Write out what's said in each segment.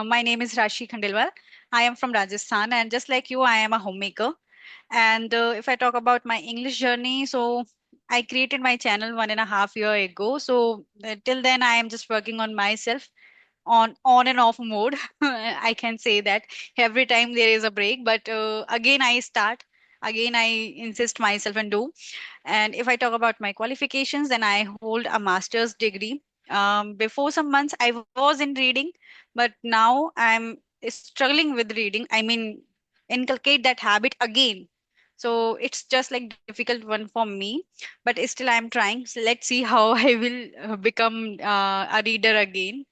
My name is Rashi Khandelwal. I am from Rajasthan, and just like you, I am a homemaker. And if I talk about my English journey, so I created my channel 1.5 year ago. So till then, I am just working on myself on and off mode. I can say that every time there is a break, but again I start. Again, I insist myself and do. And if I talk about my qualifications, then I hold a master's degree. Before some months, I was in reading, but now I'm struggling with reading. I mean, inculcate that habit again. So it's just like difficult one for me, but still I'm trying. So let's see how I will become a reader again.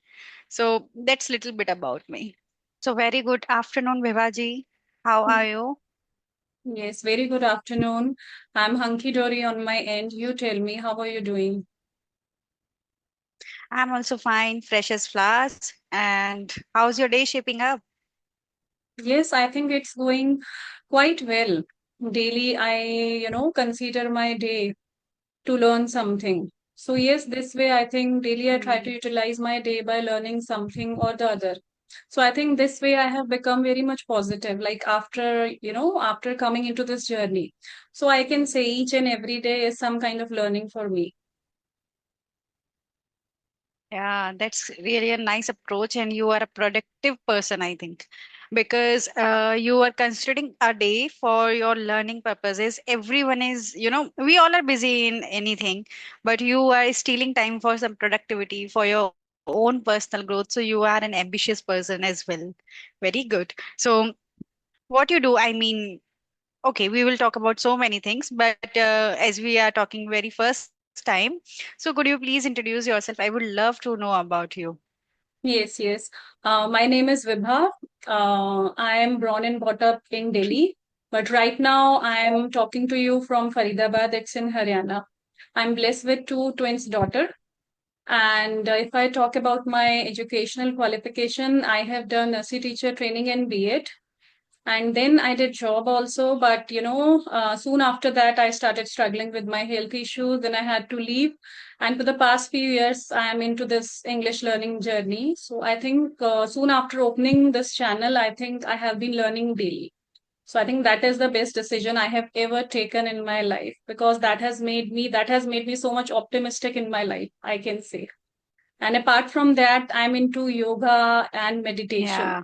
So that's little bit about me. So very good afternoon, Vivaji. How are you? Yes, very good afternoon. I'm hunky dory on my end. You tell me, how are you doing? I'm also fine, fresh as flowers. And how's your day shaping up? Yes, I think it's going quite well. Daily, consider my day to learn something. So, yes, this way, I think daily I try to Hmm. utilize my day by learning something or the other. So, I think this way I have become very much positive, like after coming into this journey. So, I can say each and every day is some kind of learning for me. Yeah, that's really a nice approach, and you are a productive person, I think, because you are considering a day for your learning purposes. Everyone is, we all are busy in anything, but you are stealing time for some productivity for your own personal growth. So you are an ambitious person as well. Very good. So what you do, I mean, okay, we will talk about so many things, but as we are talking very first time, so could you please introduce yourself? I would love to know about you. Yes, yes. My name is Vibha. I am born and brought up in Delhi, but right now I am talking to you from Faridabad. It's in Haryana. I'm blessed with two twins daughter. And if I talk about my educational qualification, I have done nursery teacher training and B.Ed. And then I did job also, but soon after that I started struggling with my health issues. Then I had to leave, and for the past few years I am into this English learning journey. So I think soon after opening this channel, I think I have been learning daily. So I think that is the best decision I have ever taken in my life, because that has made me so much optimistic in my life, I can say. And apart from that, I'm into yoga and meditation. Yeah,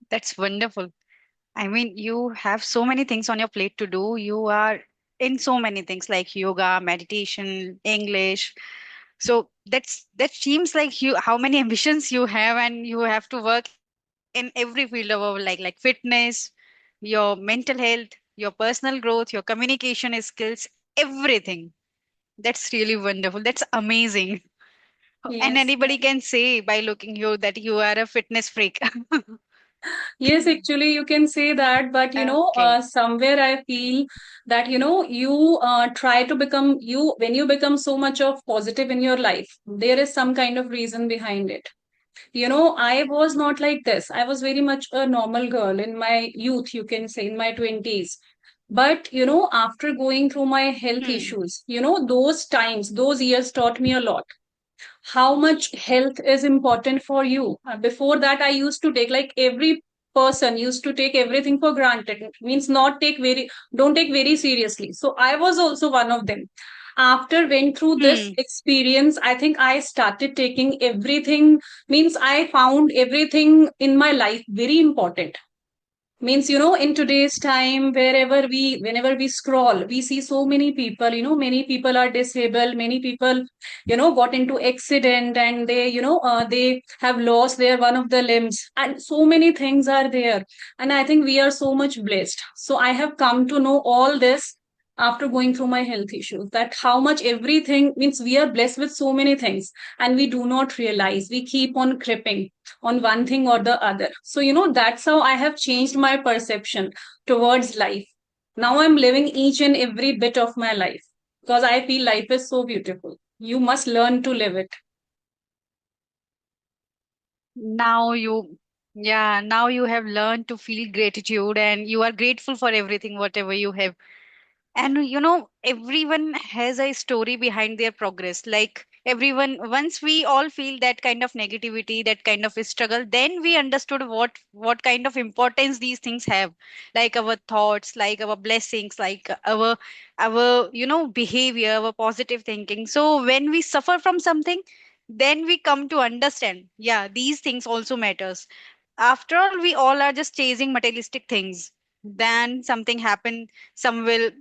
that's wonderful. I mean, you have so many things on your plate to do. You are in so many things like yoga, meditation, English. So that seems like you how many ambitions you have, and you have to work in every field of our like fitness, your mental health, your personal growth, your communication skills, everything. That's really wonderful. That's amazing. And Yes. anybody can say by looking you that you are a fitness freak. Yes, actually, you can say that, but Okay. somewhere I feel that you try to become you when you become so much of positive in your life, there is some kind of reason behind it. I was not like this. I was very much a normal girl in my youth, you can say, in my 20s. But after going through my health Hmm. issues, those times, those years taught me a lot how much health is important for you. Before that, I used to take, like every person used to take everything for granted. It means not take very don't take very seriously. So I was also one of them. After went through this Hmm. experience, I think I started taking everything, means I found everything in my life very important. Means in today's time, whenever we scroll, we see so many people, many people are disabled, many people got into accident, and they have lost their one of the limbs, and so many things are there. And I think we are so much blessed. So I have come to know all this after going through my health issues, that how much everything, means we are blessed with so many things, and we do not realize, we keep on creeping on one thing or the other. So, that's how I have changed my perception towards life. Now I'm living each and every bit of my life, because I feel life is so beautiful. You must learn to live it. Now you, yeah, now you have learned to feel gratitude and you are grateful for everything, whatever you have. And everyone has a story behind their progress. Like everyone, once we all feel that kind of negativity, that kind of struggle, then we understood what kind of importance these things have, like our thoughts, like our blessings, like our behavior, our positive thinking. So when we suffer from something, then we come to understand, yeah, these things also matters. After all, we all are just chasing materialistic things. Then something happen, some will,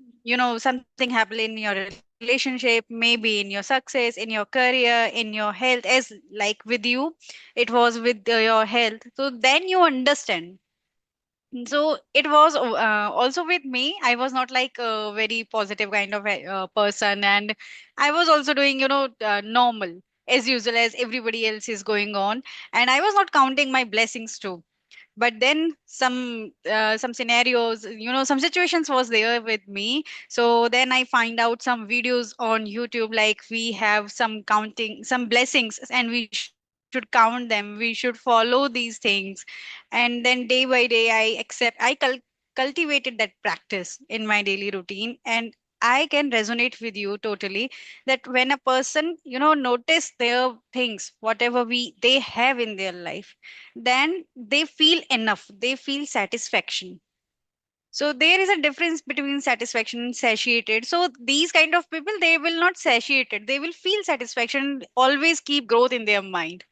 something happen in your relationship, maybe in your success, in your career, in your health, as like with you, it was with your health. So then you understand. So it was also with me. I was not like a very positive kind of person, and I was also doing, normal as usual as everybody else is going on, and I was not counting my blessings too. But then some scenarios, some situations was there with me. So then I find out some videos on YouTube, like we have some counting some blessings and we should count them, we should follow these things. And then day by day cultivated that practice in my daily routine. And I can resonate with you totally, that when a person, notice their things, whatever they have in their life, then they feel enough, they feel satisfaction. So there is a difference between satisfaction and satiated. So these kind of people, they will not satiated, they will feel satisfaction, always keep growth in their mind.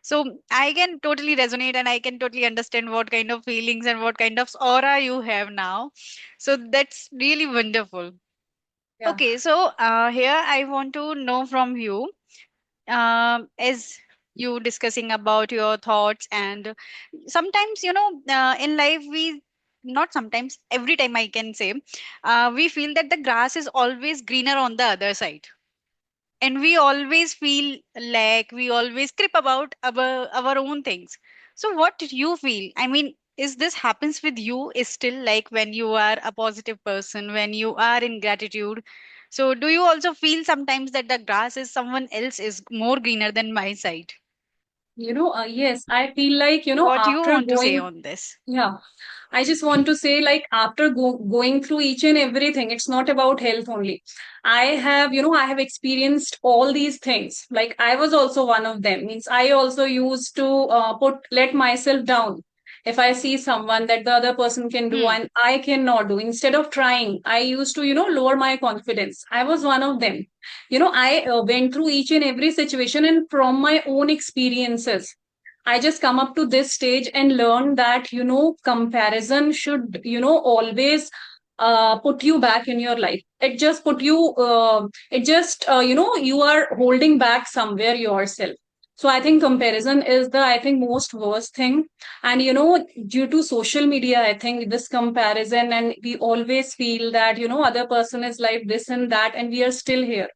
So I can totally resonate and I can totally understand what kind of feelings and what kind of aura you have now. So that's really wonderful. Yeah. Okay, so here I want to know from you, as you discussing about your thoughts. And sometimes, in life we, not sometimes, every time I can say, we feel that the grass is always greener on the other side, and we always feel like we always crip about our own things. So what did you feel, I mean, is this happens with you is still, like when you are a positive person, when you are in gratitude? So do you also feel sometimes that the grass is someone else is more greener than my side? Yes, I feel like, What you after want to say going, on this? yeah, I just want to say, like, after going through each and everything, it's not about health only. I have experienced all these things. Like, I was also one of them. Means I also used to let myself down. If I see someone that the other person can do Hmm. and I cannot do, instead of trying, I used to, lower my confidence. I was one of them. I went through each and every situation, and from my own experiences, I just come up to this stage and learn that, comparison should, always put you back in your life. It just put you, you are holding back somewhere yourself. So I think comparison is the, I think, most worst thing. And, due to social media, I think this comparison, and we always feel that, other person is like this and that, and we are still here.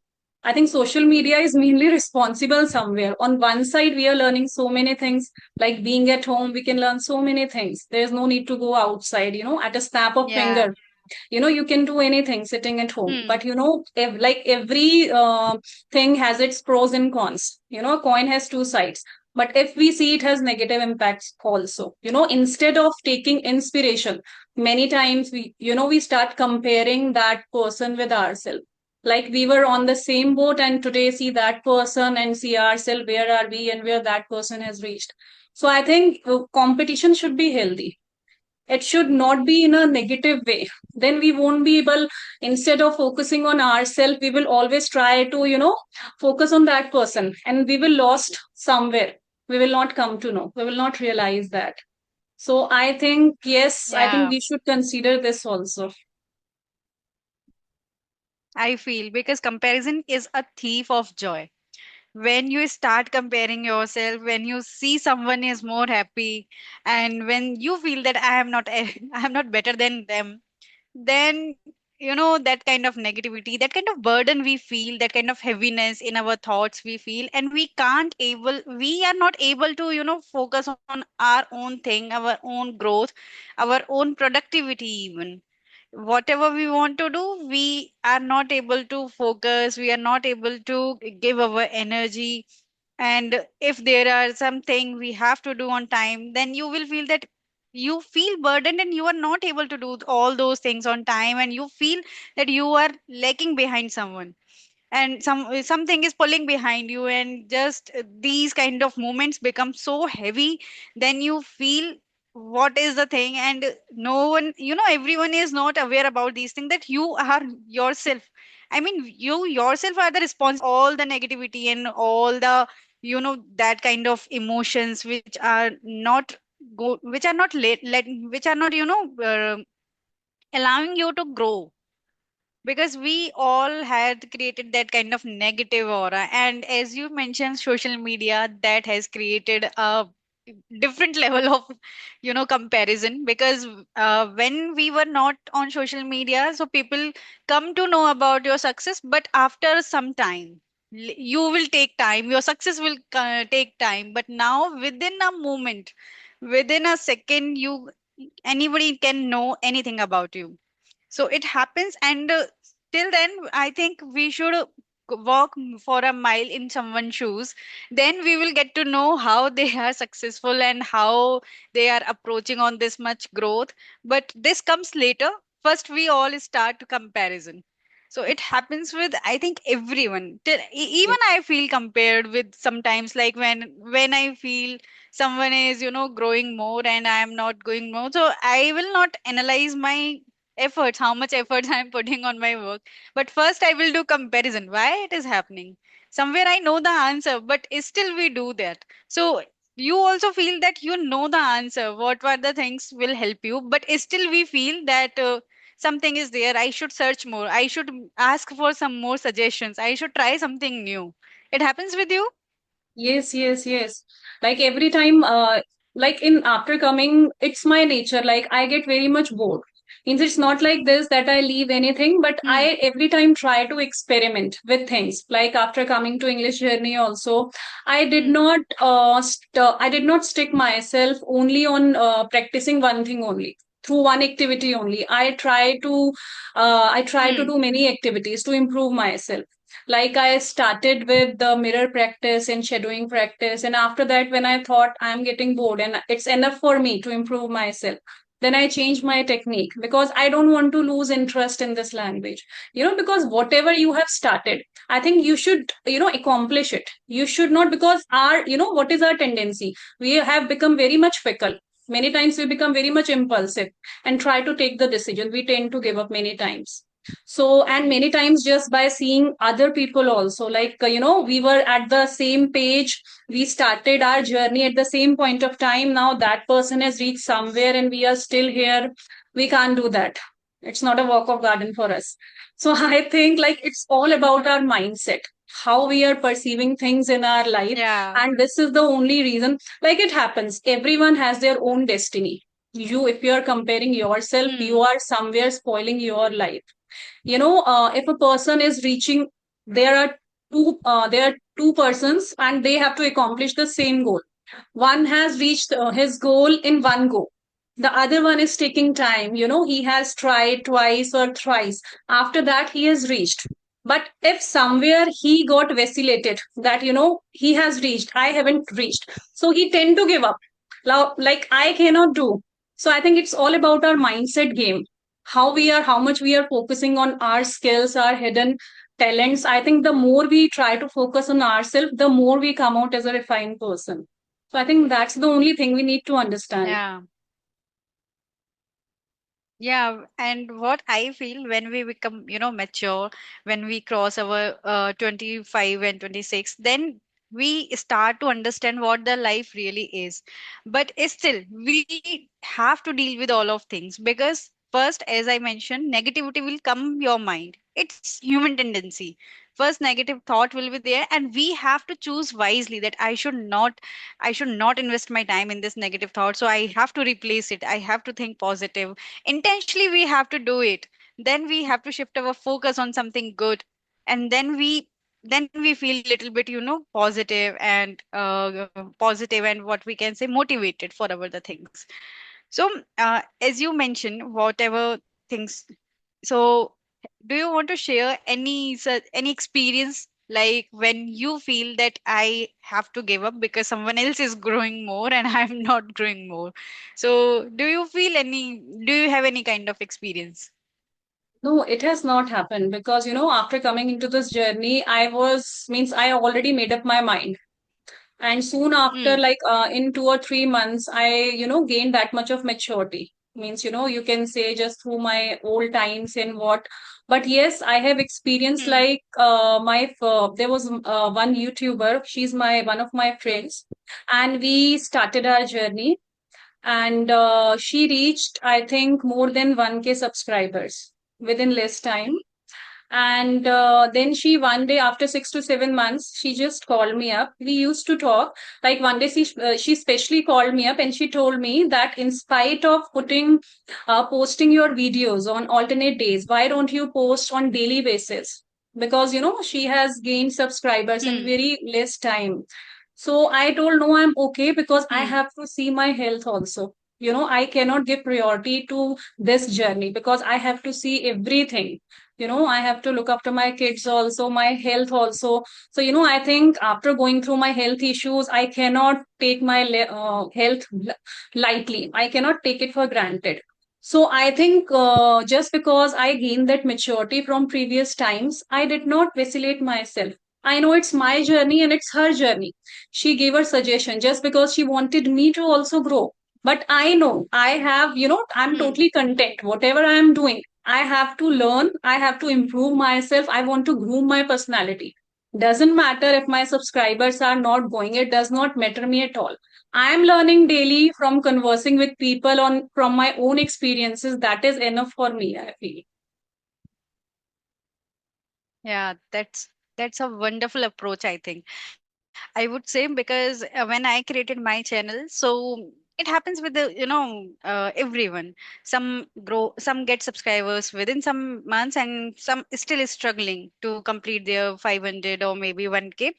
I think social media is mainly responsible somewhere. On one side, we are learning so many things, like being at home, we can learn so many things. There's no need to go outside, at a snap of Yeah. finger. You can do anything sitting at home. Hmm. But, like every thing has its pros and cons. A coin has two sides. But if we see, it has negative impacts also. Instead of taking inspiration, many times we start comparing that person with ourselves, like we were on the same boat, and today see that person and see ourselves, where are we and where that person has reached. So I think competition should be healthy. It should not be in a negative way. Then we won't be able, instead of focusing on ourselves, we will always try to focus on that person, and we will lost somewhere. We will not come to know, we will not realize that. So I think, yes, I think Yeah, we should consider this also. I feel because comparison is a thief of joy. When you start comparing yourself, when you see someone is more happy, and when you feel that I am not I am not better than them, then that kind of negativity, that kind of burden we feel, that kind of heaviness in our thoughts we feel, and we are not able to focus on our own thing, our own growth, our own productivity even. Whatever we want to do, we are not able to focus, we are not able to give our energy. And if there are something we have to do on time, then you will feel that you feel burdened and you are not able to do all those things on time, and you feel that you are lagging behind someone. and something is pulling behind you, and just these kind of moments become so heavy. Then you feel what is the thing, and no one, everyone is not aware about these things, that you are yourself. I mean, you yourself are the responsible all the negativity and all the, that kind of emotions which are not which are not which are not, allowing you to grow, because we all had created that kind of negative aura. And as you mentioned, social media, that has created a different level of, comparison, because when we were not on social media, so people come to know about your success, but after some time, you will take time, your success will take time, but now within a moment, within a second, anybody can know anything about you. So it happens, and till then I think we should walk for a mile in someone's shoes. Then we will get to know how they are successful and how they are approaching on this much growth. But this comes later. First we all start comparison. So it happens with, I think, everyone. Even I feel compared with sometimes, like when I feel someone is, growing more and I am not going more, so I will not analyze my efforts, how much efforts I'm putting on my work. But first I will do comparison. Why it is happening? Somewhere I know the answer, but still we do that. So you also feel that you know the answer, what were the things will help you, but still we feel that something is there. I should search more. I should ask for some more suggestions. I should try something new. It happens with you? Yes, yes, yes. Like every time, like in after coming, it's my nature. Like I get very much bored. Means it's not like this that I leave anything, but Hmm. I every time try to experiment with things. Like after coming to English journey also, Hmm. I did not stick myself only on practicing one thing only through one activity only. I try to Hmm. do many activities to improve myself. Like I started with the mirror practice and shadowing practice, and after that, when I thought I'm getting bored and it's enough for me to improve myself, then I changed my technique because I don't want to lose interest in this language. Because whatever you have started, I think you should, accomplish it. You should not, because what is our tendency? We have become very much fickle. Many times we become very much impulsive and try to take the decision. We tend to give up many times. So, and many times just by seeing other people also, like, we were at the same page, we started our journey at the same point of time. Now that person has reached somewhere and we are still here. We can't do that. It's not a walk of garden for us. So, I think like it's all about our mindset, how we are perceiving things in our life. Yeah. And this is the only reason, like it happens, everyone has their own destiny. If you are comparing yourself, you Hmm. are somewhere spoiling your life. If a person is reaching, there are two persons and they have to accomplish the same goal. One has reached his goal in one go. The other one is taking time. He has tried twice or thrice. After that, he has reached. But if somewhere he got vacillated, that he has reached, I haven't reached, so he tend to give up. Now, like I cannot do. So I think it's all about our mindset game. How much we are focusing on our skills, our hidden talents. I think the more we try to focus on ourselves, the more we come out as a refined person. So I think that's the only thing we need to understand. Yeah. Yeah, and what I feel, when we become, mature, when we cross our 25 and 26, then we start to understand what the life really is. But still, we have to deal with all of things, because first, as I mentioned, negativity will come your mind. It's human tendency. First, negative thought will be there, and we have to choose wisely that I should not invest my time in this negative thought. So I have to replace it. I have to think positive. Intentionally we have to do it. Then we have to shift our focus on something good, and then we feel little bit, positive, and what we can say, motivated for our the things. So as you mentioned, whatever things, so do you want to share any experience, like when you feel that I have to give up because someone else is growing more and I'm not growing more? So do you have any kind of experience? No, it has not happened because, after coming into this journey, I already made up my mind. And soon after, Mm, like in 2 or 3 months, I gained that much of maturity. Means, you can say just through my old times and what. But yes, I have experienced mm, like there was one YouTuber, she's my one of my friends, and we started our journey, and she reached, I think, more than 1K subscribers within less time. And then she one day after 6 to 7 months, she just called me up. We used to talk. Like one day, she specially called me up and she told me that in spite of posting your videos on alternate days, why don't you post on daily basis? Because she has gained subscribers in mm, very less time. So I told no, I'm okay because I mm, have to see my health also. I cannot give priority to this journey because I have to see everything. I have to look after my kids also, my health also. So I think after going through my health issues, I cannot take my health lightly. I cannot take it for granted. So I think just because I gained that maturity from previous times, I did not vacillate myself. I know it's my journey and it's her journey. She gave her suggestion just because she wanted me to also grow. But I know I have, I'm mm. totally content. Whatever I am doing, I have to learn, I have to improve myself, I want to groom my personality. Doesn't matter if my subscribers are not going, it does not matter me at all. I am learning daily from conversing with people on from my own experiences. That is enough for me, I feel. Yeah, that's a wonderful approach, I think. I would say because when I created my channel, so it happens with the everyone. Some grow, some get subscribers within some months, and some still is struggling to complete their 500 or maybe 1K.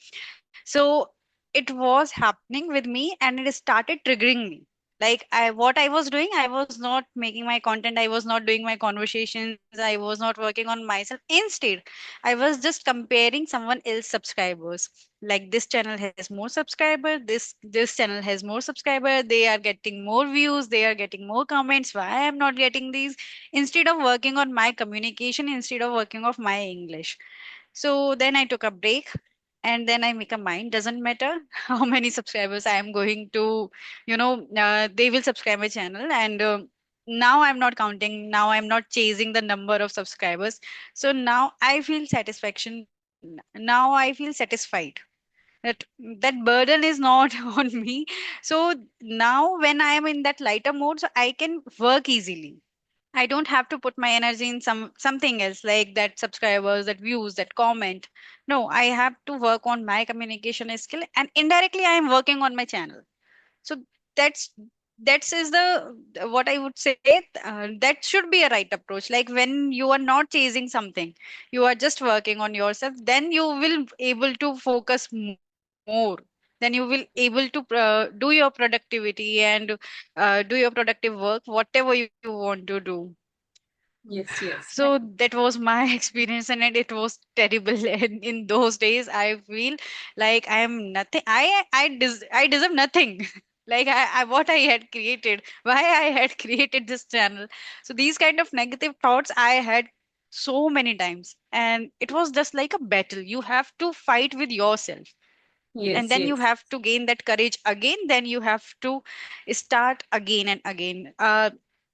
So it was happening with me, and it started triggering me. Like what I was doing, I was not making my content, I was not doing my conversations, I was not working on myself. Instead, I was just comparing someone else subscribers. Like this channel has more subscriber, this channel has more subscriber, they are getting more views, they are getting more comments, why I am not getting these? Instead of working on my communication, instead of working on my English. So then I took a break, and then I make a mind. Doesn't matter how many subscribers I am going to, they will subscribe my channel. And now I'm not counting. Now I'm not chasing the number of subscribers. So now I feel satisfaction. Now I feel satisfied that that burden is not on me. So now when I am in that lighter mode, so I can work easily. I don't have to put my energy in something else like that subscribers, that views, that comment. No, I have to work on my communication skill, and indirectly I am working on my channel. So that's that's is the what I would say. That should be a right approach. Like when you are not chasing something, you are just working on yourself. Then you will able to focus more. Then you will able to do your productivity and do your productive work, whatever you want to do. Yes, yes. So that was my experience, and it was terrible. And in those days I feel like I am nothing. I deserve nothing. Like what I had created, why I had created this channel. So these kind of negative thoughts I had so many times, and it was just like a battle. You have to fight with yourself, and Yes, then you yes. have to gain that courage again. Then you have to start again and again.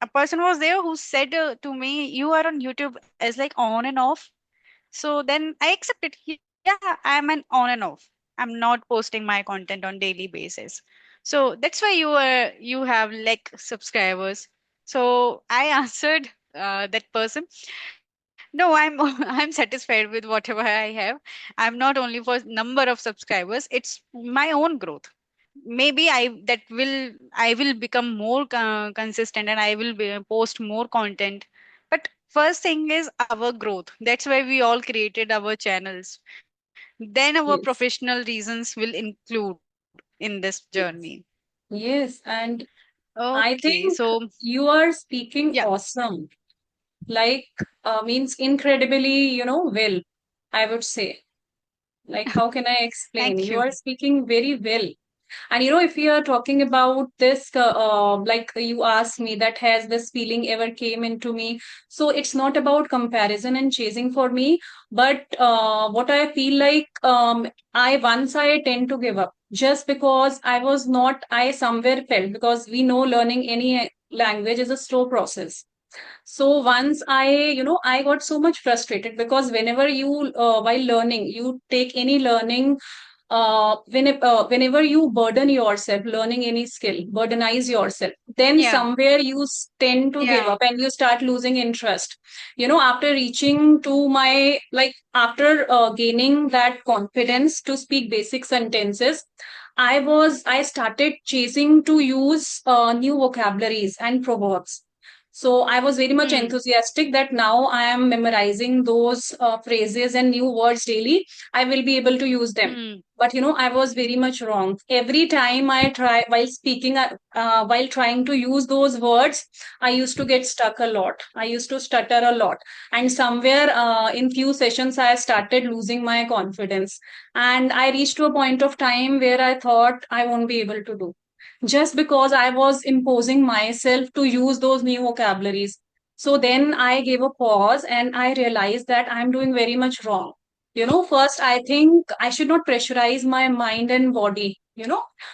A person was there who said to me, you are on YouTube as like on and off. So then I accepted, yeah, I'm an on and off. I'm not posting my content on daily basis. So that's why you have like subscribers. So I answered that person, no, I'm I'm satisfied with whatever I have. I'm not only for number of subscribers, it's my own growth. Maybe I will become more consistent, and I will post more content. But first thing is our growth. That's why we all created our channels. Then our Yes, professional reasons will include in this journey. yes. Yes, and I Okay, think so you are yeah, speaking awesome. Like, means incredibly, well, I would say. Like, how can I thank explain? you. You are speaking very well. And if you are talking about this, like you asked me, that has this feeling ever came into me? So it's not about comparison and chasing for me, but what I feel like, I tend to give up just because I somewhere felt, because we know learning any language is a slow process. So once I got so much frustrated, because whenever while learning, you take any learning, whenever you burden yourself learning any skill, burdenize yourself, then Yeah. somewhere you tend to give Yeah. up and you start losing interest. After reaching to my, like, after gaining that confidence to speak basic sentences, I started chasing to use new vocabularies and proverbs. So I was very much Hmm. enthusiastic that now I am memorizing those phrases and new words daily. I will be able to use them. Hmm. But I was very much wrong. Every time I try while speaking, while trying to use those words, I used to get stuck a lot. I used to stutter a lot, and somewhere in few sessions, I started losing my confidence, and I reached to a point of time where I thought I won't be able to do, just because I was imposing myself to use those new vocabularies. So then I gave a pause and I realized that I'm doing very much wrong. First, I think I should not pressurize my mind and body.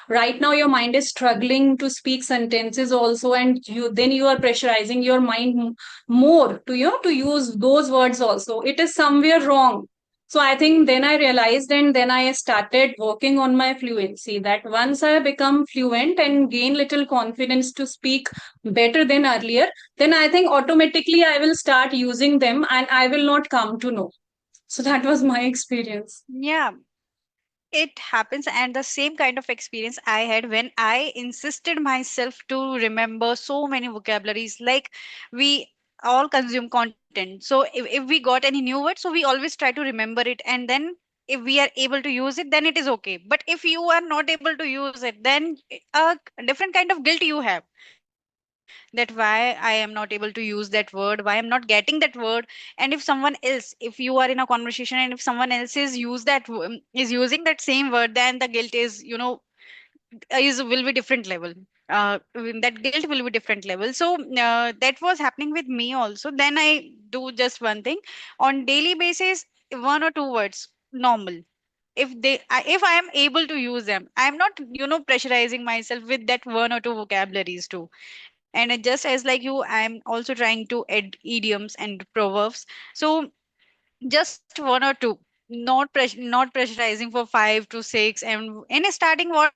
Right now your mind is struggling to speak sentences also, and you are pressurizing your mind more to to use those words also. It is somewhere wrong. So I think then I realized, and then I started working on my fluency, that once I become fluent and gain little confidence to speak better than earlier, then I think automatically I will start using them and I will not come to know. So that was my experience. Yeah. It happens, and the same kind of experience I had when I insisted myself to remember so many vocabularies. Like, we all consume content, so if we got any new word, so we always try to remember it, and then if we are able to use it, then it is okay. But if you are not able to use it, then a different kind of guilt you have, that why I am not able to use that word, why I'm not getting that word. And if someone else, if you are in a conversation and if someone else is using that same word, then the guilt is, is will be different level. That guilt will be different level. So that was happening with me also. Then I do just one thing on daily basis, one or two words, normal. If I am able to use them, I am not pressurizing myself with that one or two vocabularies too. And just as like you, I am also trying to add idioms and proverbs. So just one or two, not pressurizing for 5 to 6. And in starting, what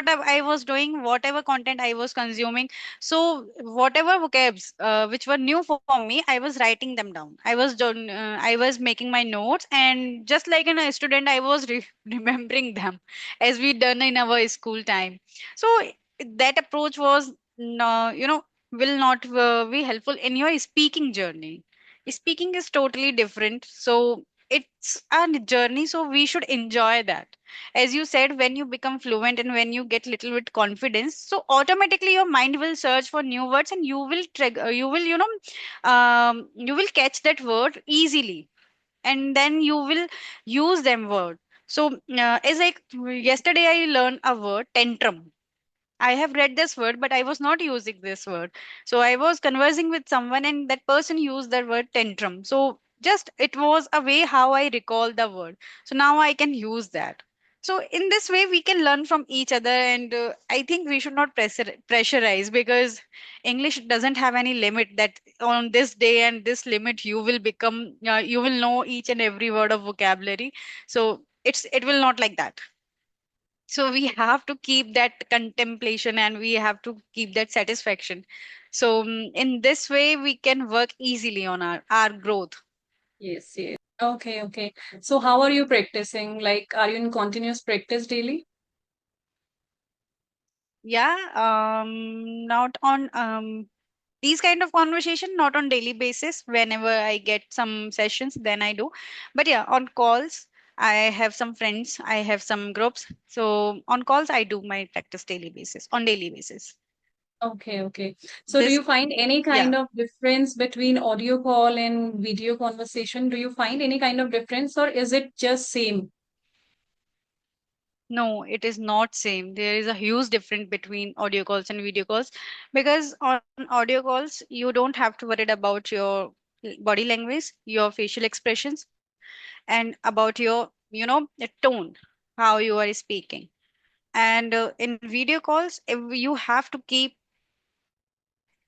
I was doing, whatever content I was consuming, so whatever vocabs which were new for me, I was writing them down. I was making my notes, and just like in a student, I was remembering them as we done in our school time. So that approach was no, will not be helpful in your speaking journey. Speaking is totally different, so it's a journey, so we should enjoy that. As you said, when you become fluent and when you get little bit confidence, so automatically your mind will search for new words, and you will trigger, you will you will catch that word easily, and then you will use them word. So as like yesterday I learned a word, tantrum. I have read this word, but I was not using this word. So I was conversing with someone, and that person used the word tantrum. So just it was a way how I recall the word. So now I can use that. So in this way, we can learn from each other, and I think we should not pressurize, because English doesn't have any limit that on this day and this limit you will become, you will know each and every word of vocabulary. So it will not like that. So we have to keep that contemplation, and we have to keep that satisfaction. So in this way we can work easily on our growth. Yes, yes. Okay, okay. So how are you practicing? Like, are you in continuous practice daily? Yeah, not on these kind of conversation, not on daily basis. Whenever I get some sessions, then I do. But yeah, on calls, I have some friends, I have some groups, so on calls I do my practice daily basis, on daily basis. Okay, okay. So do This, you find any yeah. kind of difference between audio call and video conversation? Do you find any kind of difference, or is it just same? No, it is not same. There is a huge difference between audio calls and video calls, because on audio calls you don't have to worry about your body language, your facial expressions, and about your, the tone, how you are speaking. And in video calls, you have to keep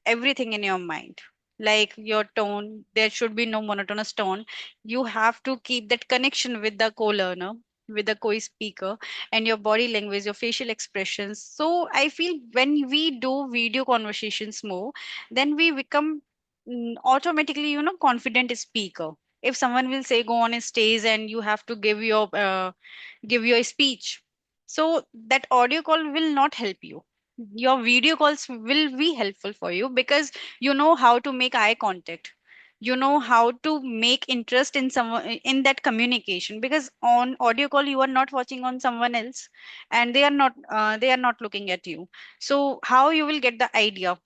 everything in your mind, like your tone. There should be no monotonous tone. You have to keep that connection with the co-learner, with the co-speaker, and your body language, your facial expressions. So I feel when we do video conversations more, then we become automatically, confident speaker. If someone will say go on a stage and you have to give your speech, so that audio call will not help you. Your video calls will be helpful for you, because you know how to make eye contact, you know how to make interest in someone in that communication, because on audio call you are not watching on someone else, and they are not looking at you. So how you will get the idea?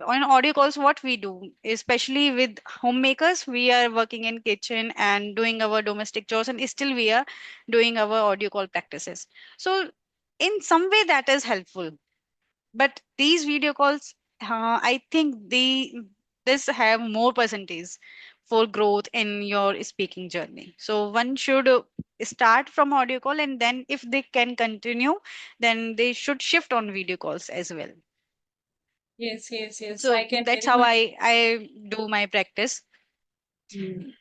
On audio calls, what we do, especially with homemakers, we are working in kitchen and doing our domestic chores, and still we are doing our audio call practices. So in some way that is helpful. But these video calls, I think this have more percentage for growth in your speaking journey. So one should start from audio call, and then if they can continue, then they should shift on video calls as well. Yes, yes, yes. So I can that's very how much. I do my practice. Mm.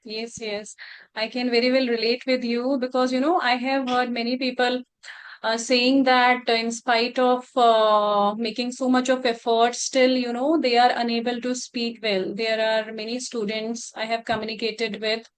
Yes, yes. I can very well relate with you because, I have heard many people saying that in spite of making so much of effort, still, they are unable to speak well. There are many students I have communicated with,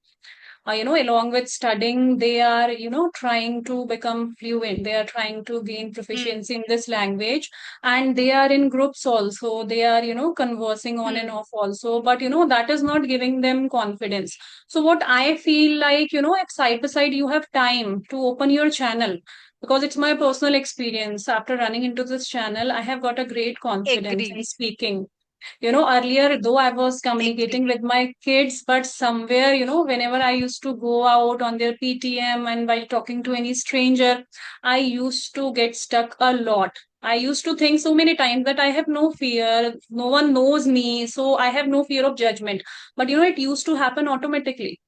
along with studying, they are, trying to become fluent. They are trying to gain Hmm. proficiency in this language, and they are in groups also. They are, conversing on and Hmm. off also, but, that is not giving them confidence. So, what I feel like, if side by side you have time to open your channel, because it's my personal experience. After running into this channel, I have got a great confidence in Agree. speaking. Earlier, though I was Agree. communicating with my kids, but somewhere, whenever I used to go out on their PTM and while talking to any stranger, I used to get stuck a lot. I used to think so many times that I have no fear, no one knows me, so I have no fear of judgment. But it used to happen automatically.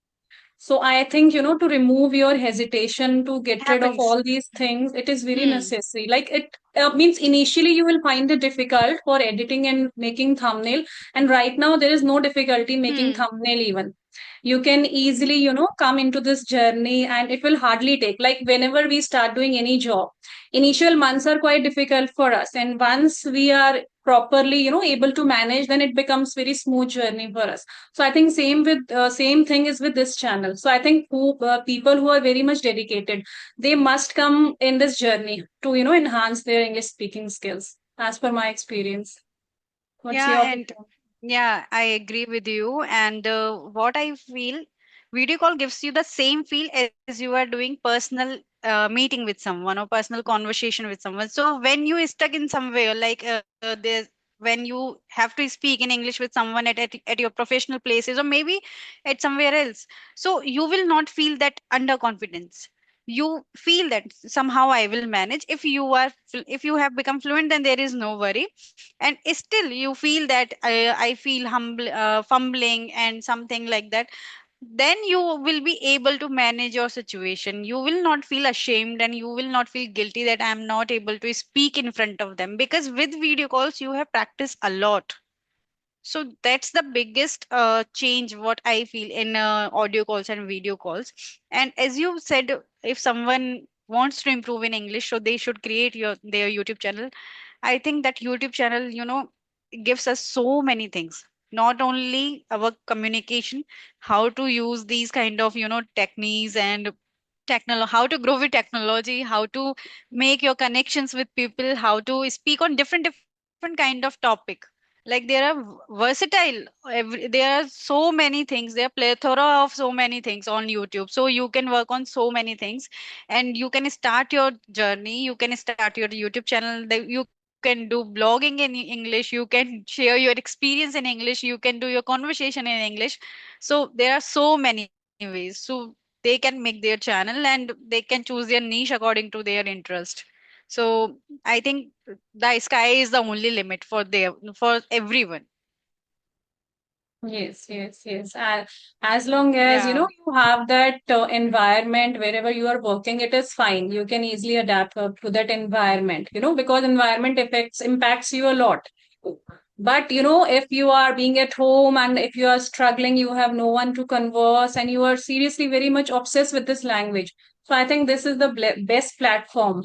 So I think, to remove your hesitation, to get rid of Happens. all these things, it is very Hmm. necessary. Like it means initially you will find it difficult for editing and making thumbnail. And right now there is no difficulty making Hmm. thumbnail even. You can easily, come into this journey and it will hardly take, like whenever we start doing any job, initial months are quite difficult for us. And once we are properly, able to manage, then it becomes very smooth journey for us. So I think same thing is with this channel. So I think people who are very much dedicated, they must come in this journey to enhance their English speaking skills. As per my experience, what's Yeah, your and opinion? yeah, I agree with you. And what I feel, video call gives you the same feel as you are doing personal meeting with someone or personal conversation with someone. So when you is stuck in somewhere, like there's when you have to speak in English with someone at your professional places, or maybe at somewhere else, so you will not feel that underconfidence. You feel that somehow I will manage. If you have become fluent, then there is no worry. And still you feel that I feel fumbling and something like that, then you will be able to manage your situation. You will not feel ashamed, and you will not feel guilty that I am not able to speak in front of them, because with video calls you have practiced a lot. So that's the biggest change what I feel in audio calls and video calls. And as you said, if someone wants to improve in English, so they should create their YouTube channel. I think that YouTube channel, gives us so many things. Not only our communication, how to use these kind of, techniques and how to grow with technology, how to make your connections with people, how to speak on different kind of topic. Like there are versatile, there are so many things. There are plethora of so many things on YouTube. So you can work on so many things, and you can start your journey. You can start your YouTube channel. You can do blogging in English. You can share your experience in English. You can do your conversation in English. So there are so many ways. So there they can make their channel and they can choose their niche according to their interest. So I think the sky is the only limit for everyone. Yes, yes, yes. As long as Yeah. you have that environment wherever you are working, it is fine. You can easily adapt to that environment, because environment affects impacts you a lot. But if you are being at home and if you are struggling, you have no one to converse, and you are seriously very much obsessed with this language. So I think this is the best platform